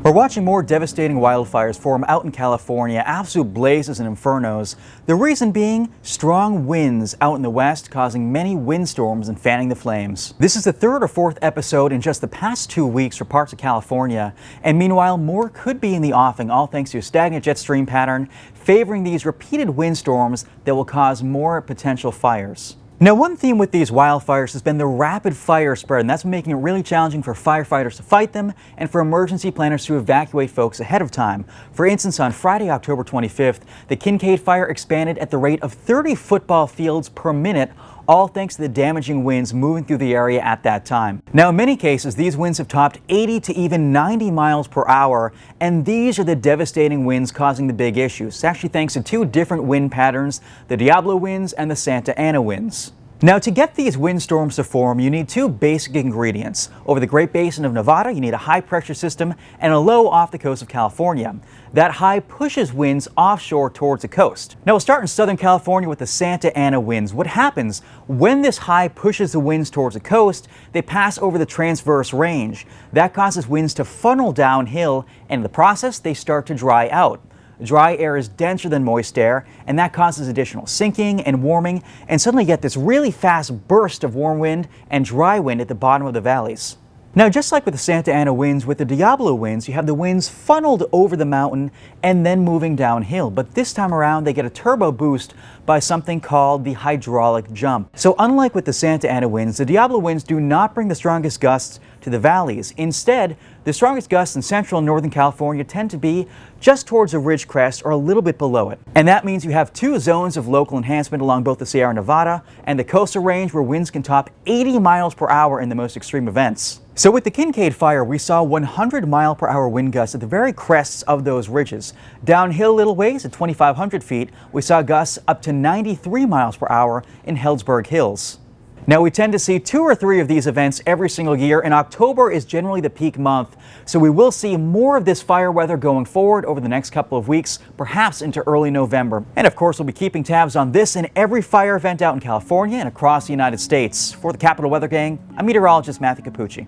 We're watching more devastating wildfires form out in California, absolute blazes and infernos. The reason being strong winds out in the west causing many windstorms and fanning the flames. This is the third or fourth episode in just the past 2 weeks for parts of California. And meanwhile, more could be in the offing, all thanks to a stagnant jet stream pattern favoring these repeated windstorms that will cause more potential fires. Now, one theme with these wildfires has been the rapid fire spread, and that's making it really challenging for firefighters to fight them and for emergency planners to evacuate folks ahead of time. For instance, on Friday, October 25th, the Kincaid fire expanded at the rate of 30 football fields per minute, all thanks to the damaging winds moving through the area at that time. Now, in many cases, these winds have topped 80 to even 90 miles per hour, and these are the devastating winds causing the big issues. It's actually thanks to two different wind patterns, the Diablo winds and the Santa Ana winds. Now, to get these windstorms to form, you need two basic ingredients. Over the Great Basin of Nevada, you need a high-pressure system and a low off the coast of California. That high pushes winds offshore towards the coast. Now, we'll start in Southern California with the Santa Ana winds. What happens when this high pushes the winds towards the coast, they pass over the transverse range. That causes winds to funnel downhill, and in the process, they start to dry out. Dry air is denser than moist air, and that causes additional sinking and warming, and suddenly you get this really fast burst of warm wind and dry wind at the bottom of the valleys. Now, just like with the Santa Ana winds, with the Diablo winds, you have the winds funneled over the mountain and then moving downhill. But this time around, they get a turbo boost by something called the hydraulic jump. So unlike with the Santa Ana winds, the Diablo winds do not bring the strongest gusts to the valleys. Instead, the strongest gusts in central and northern California tend to be just towards the ridge crest or a little bit below it. And that means you have two zones of local enhancement along both the Sierra Nevada and the coastal range where winds can top 80 miles per hour in the most extreme events. So with the Kincaid fire, we saw 100-mile-per-hour wind gusts at the very crests of those ridges. Downhill a little ways at 2,500 feet, we saw gusts up to 93 miles per hour in Healdsburg Hills. Now, we tend to see 2 or 3 of these events every single year, and October is generally the peak month. So we will see more of this fire weather going forward over the next couple of weeks, perhaps into early November. And of course, we'll be keeping tabs on this and every fire event out in California and across the United States. For the Capital Weather Gang, I'm meteorologist Matthew Capucci.